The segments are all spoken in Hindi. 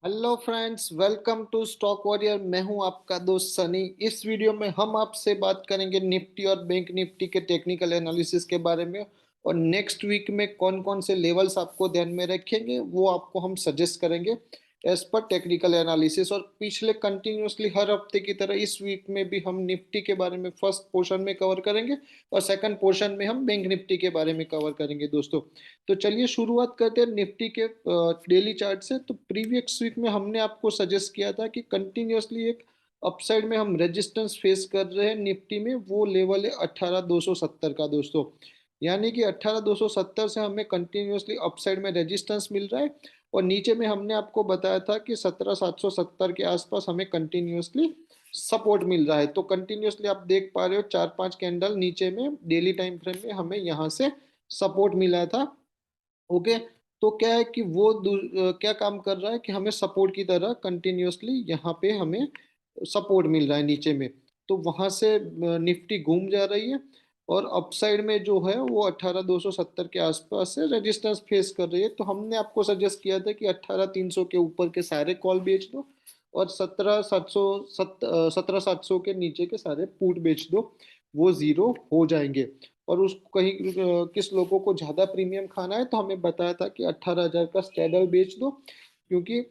Hello friends, welcome to stock warrior. मैं हूं आपका दोस्त सनी। इस वीडियो में हम आपसे बात करेंगे निफ्टी और बैंक निफ्टी के टेक्निकल एनालिसिस के बारे में। और नेक्स्ट वीक में कौन कौन से लेवल्स आपको ध्यान में रखेंगे वो आपको हम सजेस्ट करेंगे एज पर टेक्निकल एनालिसिस। और पिछले कंटिन्यूसली हर हफ्ते की तरह इस वीक में भी हम निफ्टी के बारे में फर्स्ट पोर्शन में कवर करेंगे और सेकंड पोर्शन में हम बैंक निफ्टी के बारे में कवर करेंगे दोस्तों। तो चलिए शुरुआत करते हैं निफ्टी के डेली चार्ट से। तो प्रीवियस वीक में हमने आपको सजेस्ट किया था कि कंटिन्यूअसली एक अपसाइड में हम रेजिस्टेंस फेस कर रहे हैं निफ्टी में। वो लेवल है 18,270 का दोस्तों। यानी कि 18,270 से हमें कंटिन्यूअसली अपसाइड में रेजिस्टेंस मिल रहा है। और नीचे में हमने आपको बताया था कि 17,770 के आसपास हमें कंटिन्यूअसली सपोर्ट मिल रहा है। तो कंटिन्यूअसली आप देख पा रहे हो 4-5 कैंडल नीचे में डेली टाइम फ्रेम में हमें यहाँ से सपोर्ट मिला था। ओके। तो क्या है कि वो क्या काम कर रहा है कि हमें सपोर्ट की तरह कंटिन्यूअसली यहाँ पे हमें सपोर्ट मिल रहा है नीचे में। तो वहां से निफ्टी घूम जा रही है। और अपसाइड में जो है वो 18,270 के आसपास से रेजिस्टेंस फेस कर रही है। तो हमने आपको सजेस्ट किया था कि 18,300 के ऊपर के सारे कॉल बेच दो और 17,700 के नीचे के सारे पुट बेच दो। वो जीरो हो जाएंगे। और उसको कहीं किस लोगों को ज्यादा प्रीमियम खाना है तो हमें बताया था कि 18,000 का स्टैडल बेच दो। क्योंकि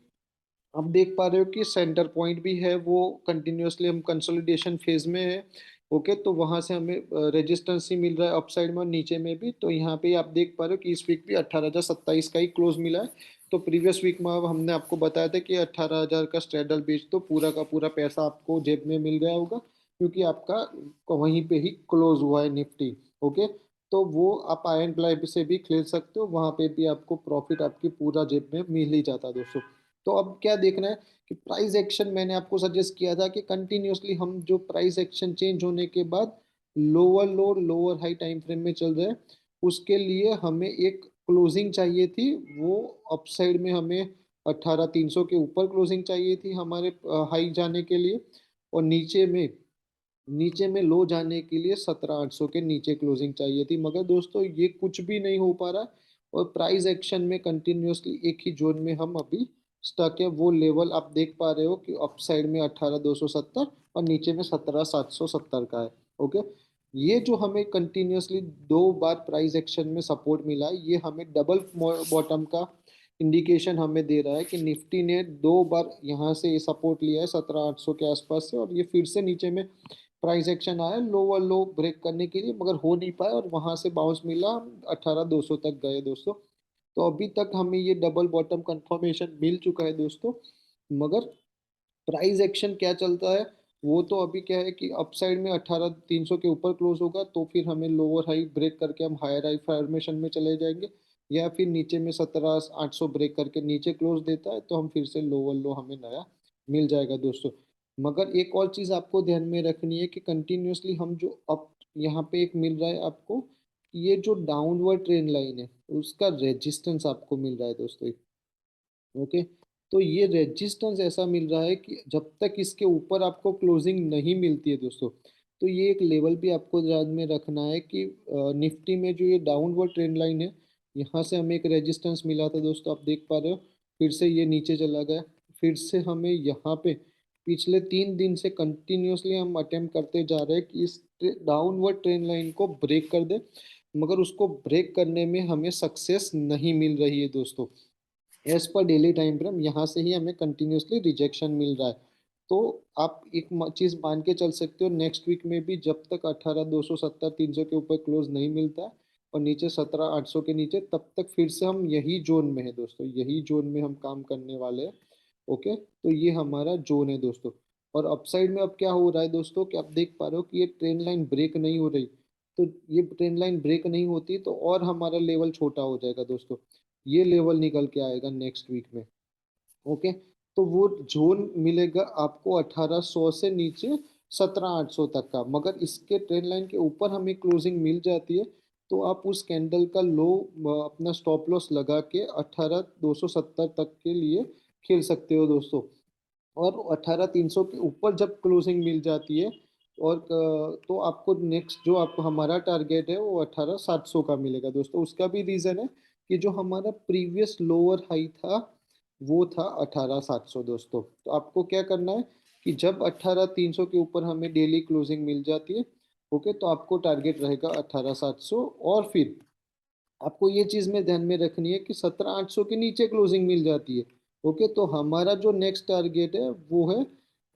आप देख पा रहे हो कि सेंटर पॉइंट भी है वो कंटिन्यूअसली हम कंसोलिडेशन फेज में है। ओके। तो वहां से हमें रेजिस्टेंस ही मिल रहा है अपसाइड में और नीचे में भी। तो यहाँ पे आप देख पा रहे हो कि इस वीक भी 18,027 का ही क्लोज मिला है। तो प्रीवियस वीक में अब हमने आपको बताया था कि 18,000 का स्ट्रेडल बेच तो पूरा का पूरा पैसा आपको जेब में मिल गया होगा। क्योंकि आपका वहीं पे ही क्लोज हुआ है निफ्टी। ओके। तो वो आप आई एंड प्लाई से भी खेल सकते हो, वहां पे भी आपको प्रॉफिट आपकी पूरा जेब में मिल ही जाता है दोस्तों। तो अब क्या देखना है कि प्राइस एक्शन मैंने आपको सजेस्ट किया था कि कंटिन्यूअसली हम जो प्राइस एक्शन चेंज होने के बाद लोअर लो लोअर हाई टाइम फ्रेम में चल रहे हैं, उसके लिए हमें एक क्लोजिंग चाहिए थी। वो अपसाइड में हमें 18,300 के ऊपर क्लोजिंग चाहिए थी हमारे हाई जाने के लिए। और नीचे में लो जाने के लिए 17,800 के नीचे क्लोजिंग चाहिए थी। मगर दोस्तों ये कुछ भी नहीं हो पा रहा। और प्राइस एक्शन में कंटिन्यूअसली एक ही जोन में हम अभी स्टक है। वो लेवल आप देख पा रहे हो कि अप साइड में 18,270 और नीचे में 17,770 का है। ओके। ये जो हमें कंटिन्यूअसली दो बार प्राइस एक्शन में सपोर्ट मिला है, ये हमें डबल बॉटम का इंडिकेशन हमें दे रहा है कि निफ्टी ने दो बार यहाँ से सपोर्ट लिया है 17,800 के आसपास से। और ये फिर से नीचे में प्राइस एक्शन आया लोअर लो ब्रेक करने के लिए, मगर हो नहीं पाया और वहां से बाउंस मिला। 18,200 तक गए दोस्तों। तो अभी तक हमें ये डबल बॉटम कंफर्मेशन मिल चुका है दोस्तों। मगर प्राइस एक्शन क्या चलता है वो तो अभी क्या है कि अपसाइड में 18,300 के ऊपर क्लोज होगा तो फिर हमें लोअर हाई ब्रेक करके हम हायर हाई फॉर्मेशन में चले जाएंगे। या फिर नीचे में 17,800 ब्रेक करके नीचे क्लोज देता है तो हम फिर से लोअर लो हमें नया मिल जाएगा दोस्तों। मगर एक और चीज आपको ध्यान में रखनी है कि कंटिन्यूअसली हम जो अप यहाँ पे एक मिल रहा है आपको, ये जो डाउनवर्ड ट्रेंड लाइन है उसका रेजिस्टेंस आपको मिल रहा है दोस्तों। ओके। तो ये रेजिस्टेंस ऐसा मिल रहा है कि जब तक इसके ऊपर आपको क्लोजिंग नहीं मिलती है दोस्तों। तो ये एक लेवल भी आपको ध्यान में रखना है कि निफ्टी में जो ये डाउनवर्ड ट्रेंड लाइन है, यहाँ से हमें एक रेजिस्टेंस मिला था दोस्तों, आप देख पा रहे हो। फिर से ये नीचे चला गया। फिर से हमें यहाँ पे पिछले 3 दिन से कंटिन्यूअसली हम अटेम्प्ट करते जा रहे हैं कि इस डाउनवर्ड ट्रेंड लाइन को ब्रेक कर दे। मगर उसको ब्रेक करने में हमें सक्सेस नहीं मिल रही है दोस्तों। As per daily time frame यहाँ से ही हमें कंटिन्यूअसली रिजेक्शन मिल रहा है। तो आप एक चीज मान के चल सकते हो नेक्स्ट वीक में भी जब तक 18,270 300 के ऊपर क्लोज नहीं मिलता है और नीचे 17,800 के नीचे, तब तक फिर से हम यही जोन में है दोस्तों, यही जोन में हम काम करने वाले हैं। ओके। तो ये हमारा जोन है दोस्तों। और अपसाइड में अब क्या हो रहा है दोस्तों कि आप देख पा रहे हो कि ये ट्रेंड लाइन ब्रेक नहीं हो रही। तो ये ट्रेंड लाइन ब्रेक नहीं होती तो और हमारा लेवल छोटा हो जाएगा दोस्तों। ये लेवल निकल के आएगा नेक्स्ट वीक में। ओके। तो वो जोन मिलेगा आपको 1800 से नीचे 17,800 तक का। मगर इसके ट्रेंड लाइन के ऊपर हमें क्लोजिंग मिल जाती है तो आप उस कैंडल का लो अपना स्टॉप लॉस लगा के 18,270 तक के लिए खेल सकते हो दोस्तों। और 18,300 के ऊपर जब क्लोजिंग मिल जाती है और तो आपको नेक्स्ट जो आपको हमारा टारगेट है वो 18,700 का मिलेगा दोस्तों। उसका भी रीज़न है कि जो हमारा प्रीवियस लोअर हाई था वो था 18,700 दोस्तों। तो आपको क्या करना है कि जब 18,300 के ऊपर हमें डेली क्लोजिंग मिल जाती है, ओके, तो आपको टारगेट रहेगा 18,700। और फिर आपको ये चीज़ में ध्यान में रखनी है कि 17,800 के नीचे क्लोजिंग मिल जाती है, ओके, तो हमारा जो नेक्स्ट टारगेट है वो है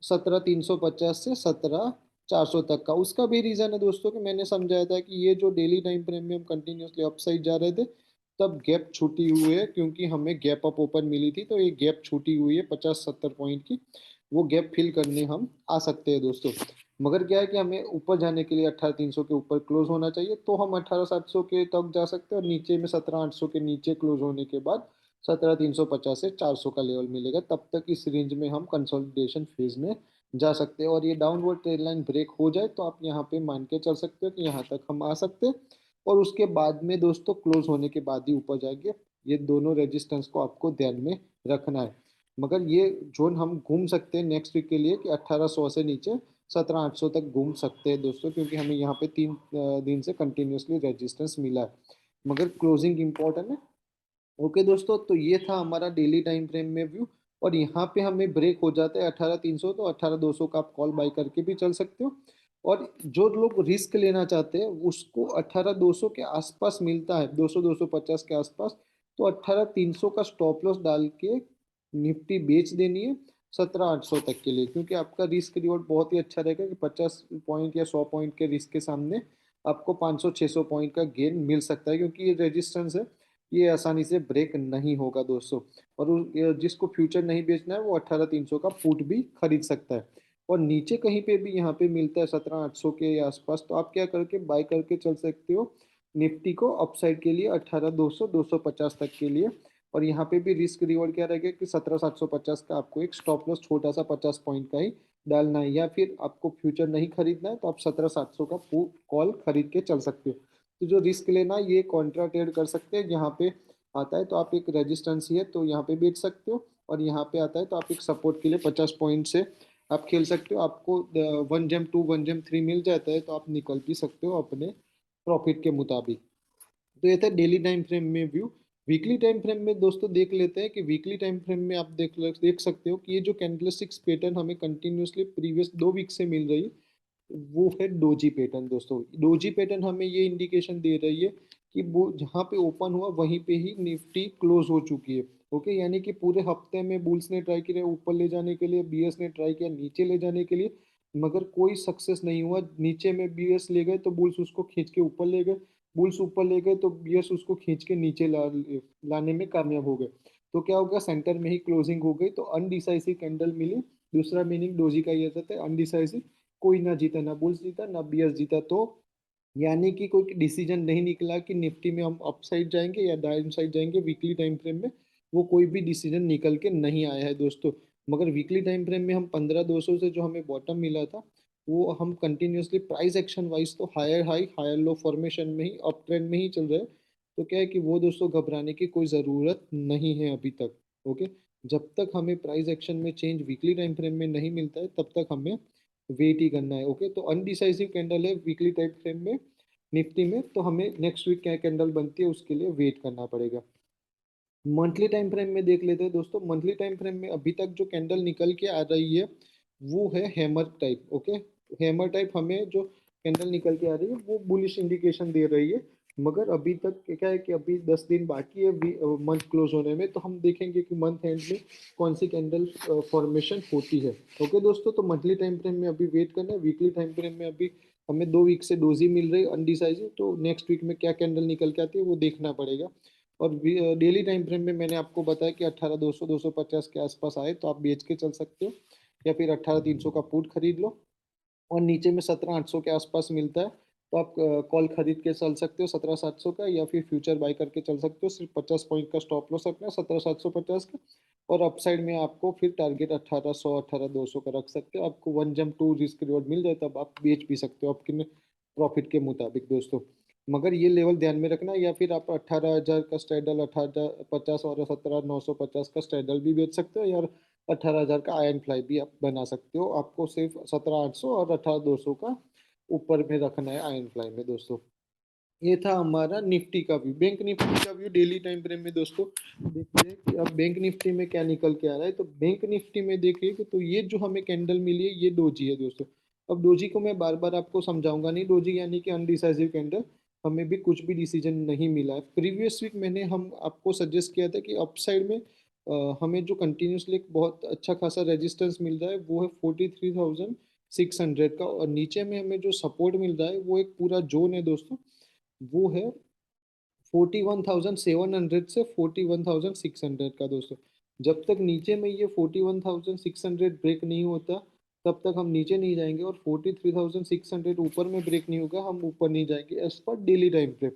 17,350 से 17,400 तक का। उसका भी रीज़न है दोस्तों कि मैंने समझाया था कि ये जो डेली टाइम फ्रेम में हम कंटिन्यूसली अपसाइड जा रहे थे, तब गैप छूटी हुई है, क्योंकि हमें गैप अप ओपन मिली थी, तो ये गैप छूटी हुई है 50-70 पॉइंट की। वो गैप फिल करने हम आ सकते हैं दोस्तों। मगर क्या है कि हमें ऊपर जाने के लिए 18,300 के ऊपर क्लोज होना चाहिए, तो हम 18,700 के तक जा सकते हैं, और नीचे में 17,800 के नीचे क्लोज होने के बाद 17,350 से 400 का लेवल मिलेगा। तब तक इस रेंज में हम कंसोलिडेशन फेज में जा सकते हैं, और ये डाउनवर्ड ट्रेड लाइन ब्रेक हो जाए तो आप यहाँ पे मान के चल सकते हो कि यहाँ तक हम आ सकते हैं, और उसके बाद में दोस्तों क्लोज होने के बाद ही ऊपर जाएंगे। ये दोनों रेजिस्टेंस को आपको ध्यान में रखना है। मगर ये जोन हम घूम सकते हैं नेक्स्ट वीक के लिए कि 1800 से नीचे 17,800 तक घूम सकते हैं दोस्तों, क्योंकि हमें यहाँ पे 3 दिन से कंटिन्यूसली रेजिस्टेंस मिला है। मगर क्लोजिंग इंपॉर्टेंट है। ओके दोस्तों, तो ये था हमारा डेली टाइम फ्रेम में व्यू। और यहाँ पे हमें ब्रेक हो जाता है 18,300, तो 18,200 का आप कॉल बाई करके भी चल सकते हो। और जो लोग रिस्क लेना चाहते हैं उसको 18,200 के आसपास मिलता है, 200-250 के आसपास, तो 18,300 का स्टॉप लॉस डाल के निफ्टी बेच देनी है 17,800 तक के लिए, क्योंकि आपका रिस्क रिवॉर्ड बहुत ही अच्छा रहेगा कि 50 पॉइंट या 100 पॉइंट के रिस्क के सामने आपको 500-600 पॉइंट का गेन मिल सकता है, क्योंकि ये रेजिस्टेंस है, ये आसानी से ब्रेक नहीं होगा दोस्तों। और जिसको फ्यूचर नहीं बेचना है वो 18,300 का पुट भी खरीद सकता है। और नीचे कहीं पे भी यहाँ पे मिलता है 17,800 के आसपास, तो आप क्या करके बाय करके चल सकते हो निफ्टी को अपसाइड के लिए 18,200 250 तक के लिए। और यहाँ पे भी रिस्क रिवॉर्ड क्या रहेगा कि 17,750 का आपको एक स्टॉप लॉस छोटा सा 50 पॉइंट का ही डालना है, या फिर आपको फ्यूचर नहीं खरीदना है तो आप 17,700 का कॉल खरीद के चल सकते हो। तो जो रिस्क लेना है ये कॉन्ट्रा ट्रेड कर सकते हैं, यहाँ पे आता है तो आप एक रेजिस्टेंस ही है तो यहाँ पे बेच सकते हो, और यहाँ पे आता है तो आप एक सपोर्ट के लिए 50 पॉइंट से आप खेल सकते हो। आपको 1 जेम 2 1 जेम 3 मिल जाता है तो आप निकल भी सकते हो अपने प्रॉफिट के मुताबिक। तो ये था डेली टाइम फ्रेम में व्यू। वीकली टाइम फ्रेम में दोस्तों देख लेते हैं कि वीकली टाइम फ्रेम में आप देख सकते हो कि ये जो कैंडलस्टिक्स पैटर्न हमें कंटिन्यूसली प्रीवियस 2 वीक से मिल रही है, वो है डोजी पैटर्न दोस्तों। डोजी पैटर्न हमें ये इंडिकेशन दे रही है कि वो जहाँ पे ओपन हुआ वहीं पे ही निफ्टी क्लोज हो चुकी है। ओके, यानी कि पूरे हफ्ते में बुल्स ने ट्राई किया ऊपर ले जाने के लिए, बीएस ने ट्राई किया नीचे ले जाने के लिए, मगर कोई सक्सेस नहीं हुआ। नीचे में बीएस ले गए तो बुल्स उसको खींच के ऊपर ले गए, बुल्स ऊपर ले गए तो बीएस उसको खींच के नीचे लाने में कामयाब हो गए। तो क्या हो गया, सेंटर में ही क्लोजिंग हो गई, तो अनडिसाइसिव कैंडल मिली। दूसरा मीनिंग डोजी का ये रहता है अनडिसाइसिव, कोई ना जीता, ना बुल्स जीता ना बीएस जीता। तो यानी कि कोई डिसीजन नहीं निकला कि निफ्टी में हम अप साइड जाएंगे या डाउन साइड जाएंगे वीकली टाइम फ्रेम में, वो कोई भी डिसीजन निकल के नहीं आया है दोस्तों। मगर वीकली टाइम फ्रेम में हम 15,200 से जो हमें बॉटम मिला था, वो हम कंटिन्यूसली प्राइस एक्शन वाइज तो higher high higher low formation में ही अप ट्रेंड में ही चल रहे हैं। तो क्या है कि वो दोस्तों घबराने की कोई ज़रूरत नहीं है अभी तक। ओके, जब तक हमें प्राइस एक्शन में चेंज वीकली टाइम फ्रेम में नहीं मिलता है तब तक हमें वेट ही करना है। ओके, तो अनडिसाइसिव कैंडल है वीकली टाइम फ्रेम में निफ्टी में, तो हमें नेक्स्ट वीक क्या कैंडल बनती है उसके लिए वेट करना पड़ेगा। मंथली टाइम फ्रेम में देख लेते हैं दोस्तों। मंथली टाइम फ्रेम में अभी तक जो कैंडल निकल के आ रही है वो है hammer type. Okay, hammer type हमें जो कैंडल निकल के आ रही है वो बुलिश इंडिकेशन दे रही है। मगर अभी तक क्या है कि अभी 10 दिन बाकी है मंथ क्लोज होने में, तो हम देखेंगे कि मंथ एंड में कौन सी कैंडल फॉर्मेशन होती है। ओके दोस्तों, तो मंथली टाइम फ्रेम में अभी वेट करना है। वीकली टाइम फ्रेम में अभी हमें 2 वीक से डोजी मिल रही है अनडिसाइजिव, तो नेक्स्ट वीक में क्या कैंडल निकल के आती है वो देखना पड़ेगा। और डेली टाइम फ्रेम में मैंने आपको बताया कि 18,200 250 के आसपास आए तो आप बेच के चल सकते हो, या फिर 18,300 का पुट खरीद लो। और नीचे में 17,800 के आसपास मिलता है तो आप कॉल खरीद के चल सकते हो 17,700 का, या फिर फ्यूचर बाय करके चल सकते हो। सिर्फ 50 पॉइंट का स्टॉप लॉस रखना है 17,750 का। और अपसाइड में आपको फिर टारगेट 1800 18,200 का रख सकते हो। आपको 1 जेम 2 रिस्क रिवॉर्ड मिल जाए तब आप बेच भी सकते हो आपके प्रॉफिट के मुताबिक दोस्तों। मगर ये लेवल ध्यान में रखना, या फिर आप 18,000 का स्ट्रेडल 18,050 और 17,950 का स्ट्रेडल भी बेच सकते हो, या 18,000 का आयरन फ्लाई भी आप बना सकते हो। आपको सिर्फ 17,800 और 18,200 का ऊपर में रखना है आयरन फ्लाई में दोस्तों। ये था हमारा निफ्टी का व्यू। बैंक निफ्टी का व्यू डेली टाइम फ्रेम में दोस्तों देखिए कि अब बैंक निफ्टी में क्या निकल के आ रहा है। तो बैंक निफ्टी में देखिए कि तो ये जो हमें कैंडल मिली है ये डोजी है दोस्तों। अब डोजी को मैं बार बार आपको समझाऊंगा नहीं, डोजी यानी कि अनडिसाइसिव कैंडल, हमें भी कुछ भी डिसीजन नहीं मिला है। प्रीवियस वीक मैंने हम आपको सजेस्ट किया था कि अपसाइड में हमें जो कंटिन्यूसली एक बहुत अच्छा खासा रेजिस्टेंस मिल रहा है वो है 43,600 का, और नीचे में हमें जो सपोर्ट मिल रहा है वो एक पूरा जोन है दोस्तों, वो है 41,700 से 41,600 का दोस्तों। जब तक नीचे में ये 41,600 ब्रेक नहीं होता तब तक हम नीचे नहीं जाएंगे, और 43,600 ऊपर में ब्रेक नहीं होगा हम ऊपर नहीं जाएंगे as per daily time frame.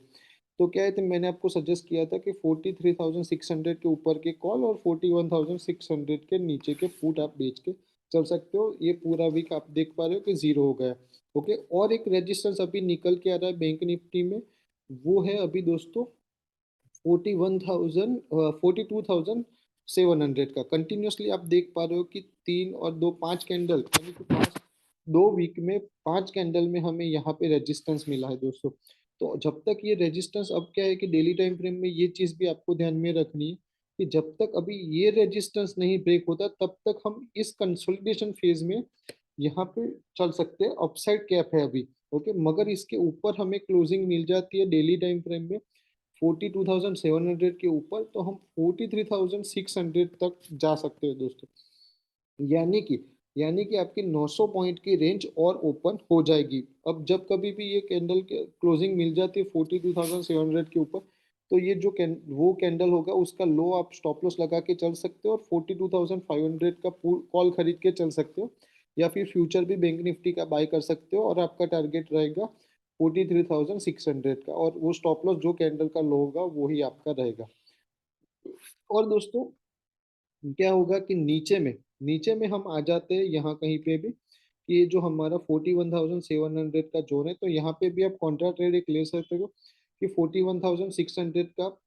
तो क्या है, तो मैंने आपको सजेस्ट किया था कि 43,600 के ऊपर के कॉल और 41,600 के नीचे के पुट आप बेच के चल सकते हो। ये पूरा वीक आप देख पा रहे हो कि जीरो हो गया। ओके, और एक रेजिस्टेंस अभी निकल के आ रहा है बैंक निफ्टी में, वो है अभी दोस्तों 42,700 का। कंटिन्यूअसली आप देख पा रहे हो कि 3 और 2 5 कैंडल यानी कि 2 वीक में 5 कैंडल में हमें यहाँ पे रेजिस्टेंस मिला है दोस्तों। तो जब तक ये रेजिस्टेंस, अब क्या है कि डेली टाइम फ्रेम में ये चीज भी आपको ध्यान में रखनी है कि जब तक अभी ये रेजिस्टेंस नहीं ब्रेक होता तब तक हम इस कंसोलिडेशन फेज में यहाँ पे चल सकते हैं। अपसाइड कैप है अभी। ओके, मगर इसके ऊपर हमें क्लोजिंग मिल जाती है डेली टाइम फ्रेम में 42,700 के ऊपर, तो हम 43,600 तक जा सकते हैं दोस्तों। यानी कि यानी कि आपकी 900 पॉइंट की रेंज और ओपन हो जाएगी। अब जब कभी भी ये कैंडल के क्लोजिंग मिल जाती है 42,700 के ऊपर, तो ये जो वो कैंडल होगा उसका लो आप स्टॉप लॉस लगा के चल सकते हो और 42,500 का कॉल खरीद के चल सकते हो, या फिर फ्यूचर भी बैंक निफ्टी का बाय कर सकते हो, और आपका टारगेट रहेगा 43,600 का, और वो स्टॉप लॉस जो कैंडल का लो होगा वही आपका रहेगा। और दोस्तों क्या होगा कि नीचे में हम आ जाते हैं यहाँ कहीं पे भी, कि ये जो हमारा 41,700 का जोन है, तो यहाँ पे भी आप कॉन्ट्रा ट्रेड एक ले सकते हो कि 41,600 का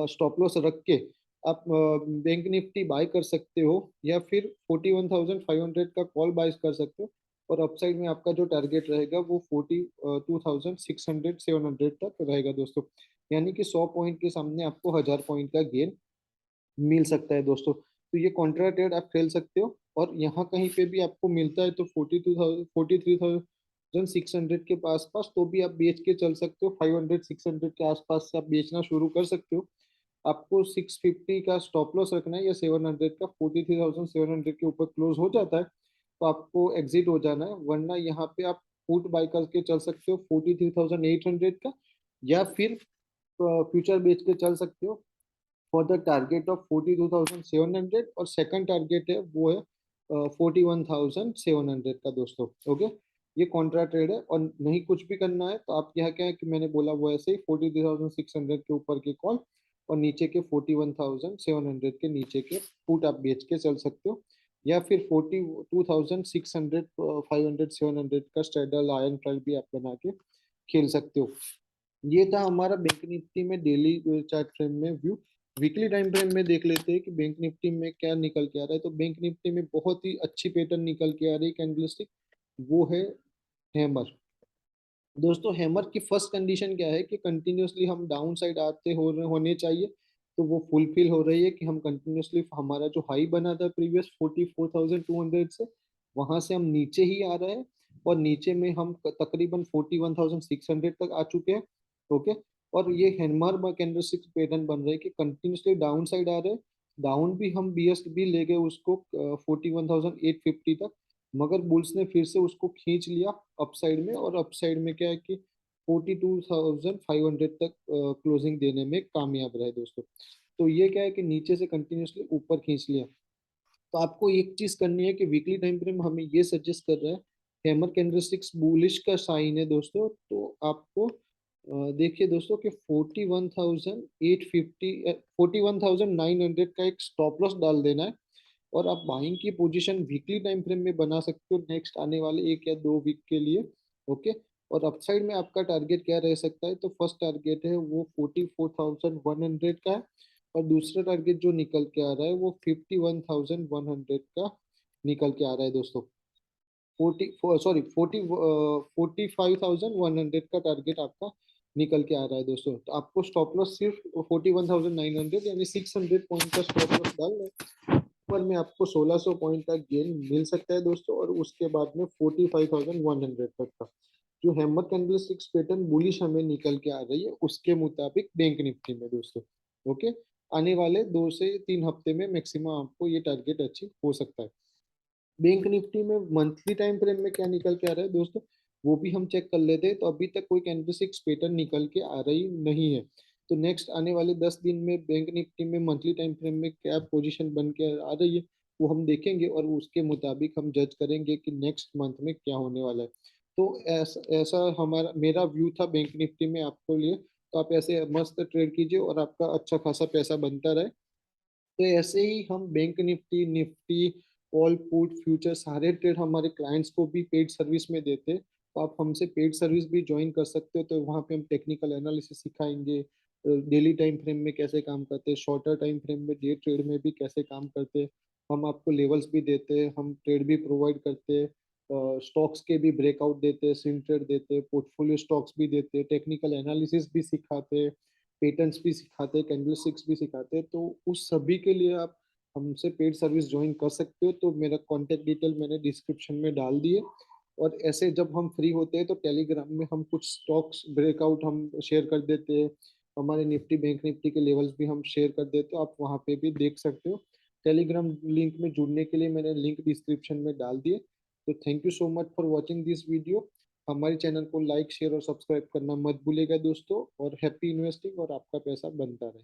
स्टॉप लॉस रख के आप बैंक निफ्टी बाय कर सकते हो, या फिर 41,500 का कॉल बाय कर सकते हो, और अपसाइड में आपका जो टारगेट रहेगा वो 42,600 700 तक रहेगा दोस्तों। यानी कि 100 पॉइंट के सामने आपको 1000 पॉइंट का गेन मिल सकता है दोस्तों। तो ये कॉन्ट्रा ट्रेड आप खेल सकते हो, और यहाँ कहीं पे भी आपको मिलता है तो 43,600 के आसपास तो भी आप बेच के चल सकते हो। 500 600 के आसपास से आप बेचना शुरू कर सकते हो। आपको 650 का स्टॉप लॉस रखना है या 700 का। 43,700 के ऊपर क्लोज हो जाता है तो आपको एग्जिट हो जाना है, वरना यहाँ पे आप पुट बाय करके चल सकते हो 43,800 का, या फिर फ्यूचर बेच के चल सकते हो फॉर द टारगेट ऑफ 42,700, और सेकंड टारगेट है वो है 41,700 का दोस्तों। ओके, ये कॉन्ट्रा ट्रेड है, और नहीं कुछ भी करना है तो आप यहाँ क्या है कि मैंने बोला वो ऐसे ही 43,600 के ऊपर के कॉल और नीचे के 41,700 के नीचे के पुट आप बेच के चल सकते हो, या फिर 42,600 500 700 का स्ट्रेडल आयरन ट्रायल भी आप बना के खेल सकते हो। ये था हमारा बैंक निफ्टी में डेली चार्ट फ्रेम में व्यू। वीकली टाइम फ्रेम में देख लेते हैं कि बैंक निफ्टी में क्या निकल के आ रहा है। तो बैंक निफ्टी में बहुत ही अच्छी पैटर्न निकल के आ रही है कैंडलस्टिक, वो है हैमर। दोस्तों हैमर की फर्स्ट कंडीशन क्या है कि कंटिन्यूअसली हम डाउन साइड आते होने चाहिए, तो वो फुलफिल हो रही है कि हम कंटिन्यूअसली हमारा जो हाई बना था प्रीवियस 44,200 से, वहां से हम नीचे ही आ रहे हैं, और नीचे में हम तकरीबन 41,600 तक आ चुके हैं। ओके, और ये हैमर कैंडलस्टिक पैटर्न बन रहा है कि कंटिन्यूअसली डाउन साइड आ रहे हैं। डाउन भी हम बीएस भी ले गए उसको 41,850 तक, मगर बुल्स ने फिर से उसको खींच लिया अपसाइड में, और अपसाइड में क्या है कि 42,500 तक क्लोजिंग देने में कामयाब रहे दोस्तों। तो ये क्या है कि नीचे से कंटिन्यूसली ऊपर खींच लिया। तो आपको एक चीज करनी है कि वीकली टाइम फ्रेम हमें ये सजेस्ट कर रहा है, हैमर कैंडलस्टिक्स बुलिश का साइन है दोस्तों, तो आपको देखिए दोस्तों कि 41,850 41,900 का एक स्टॉप लॉस डाल देना है, और आप बाइंग की पोजीशन वीकली टाइम फ्रेम में बना सकते हो नेक्स्ट आने वाले 1 या 2 वीक के लिए। ओके, और अपसाइड में आपका टारगेट क्या रह सकता है, तो फर्स्ट टारगेट है वो 44,100 का है, और दूसरा टारगेट जो निकल के आ रहा है वो 51,100 का निकल के आ रहा है दोस्तों। 40 सॉरी 40 45,100 का टारगेट आपका निकल के आ रहा है दोस्तों, तो आपको स्टॉप लॉस सिर्फ 41,900 यानी 600 पॉइंट का स्टॉप लॉस डालना है। ऊपर में आपको 1600 पॉइंट तक गेन मिल सकता है दोस्तों, और उसके बाद में 45,100 तक का जो हैमर कैंडलस्टिक्स पैटर्न बुलिश हमें निकल के आ रही है उसके मुताबिक बैंक निफ्टी में दोस्तों। ओके, आने वाले 2 से 3 हफ्ते में मैक्सिमम आपको ये टारगेट अचीव हो सकता है। बैंक निफ्टी में मंथली टाइम फ्रेम में क्या निकल के आ रहा है दोस्तों, वो भी हम चेक कर लेते हैं। तो अभी तक कोई कैंडलस्टिक्स पैटर्न निकल के आ रही नहीं है। तो नेक्स्ट आने वाले 10 दिन में बैंक निफ्टी में मंथली टाइम फ्रेम में क्या पोजीशन बन के आ रही है वो हम देखेंगे, और उसके मुताबिक हम जज करेंगे कि नेक्स्ट मंथ में क्या होने वाला है। तो ऐसा ऐसा हमारा मेरा व्यू था बैंक निफ्टी में आपको लिए। तो आप ऐसे मस्त ट्रेड कीजिए और आपका अच्छा खासा पैसा बनता रहे। तो ऐसे ही हम bank Nifty, Nifty, call put future सारे ट्रेड हमारे क्लाइंट्स को भी पेड सर्विस में देते हैं। तो आप हमसे पेड सर्विस भी ज्वाइन कर सकते हो। तो वहाँ पे हम टेक्निकल एनालिसिस सिखाएंगे, डेली टाइम फ्रेम में कैसे काम करते हैं, शॉर्टर टाइम फ्रेम में डे ट्रेड में भी कैसे काम करते हैं। हम आपको लेवल्स भी देते हैं, हम ट्रेड भी प्रोवाइड करते हैं, स्टॉक्स के भी ब्रेकआउट देते हैं, स्विंग ट्रेड देते हैं, पोर्टफोलियो स्टॉक्स भी देते हैं, टेक्निकल एनालिसिस भी सिखाते हैं, पेटर्न्स भी सिखाते हैं, कैंडलस्टिक्स भी सिखाते हैं। तो उस सभी के लिए आप हमसे पेड सर्विस ज्वाइन कर सकते हो। तो मेरा कॉन्टेक्ट डिटेल मैंने डिस्क्रिप्शन में डाल दिए। और ऐसे जब हम फ्री होते हैं तो टेलीग्राम में हम कुछ स्टॉक्स ब्रेकआउट हम शेयर कर देते हैं, हमारे निफ्टी बैंक निफ्टी के लेवल्स भी हम शेयर कर देते हो, आप वहाँ पे भी देख सकते हो। टेलीग्राम लिंक में जुड़ने के लिए मैंने लिंक डिस्क्रिप्शन में डाल दिए। तो thank you so much for watching this video. हमारे चैनल को लाइक शेयर और सब्सक्राइब करना मत भूलेगा दोस्तों, और हैप्पी इन्वेस्टिंग और आपका पैसा बनता रहे।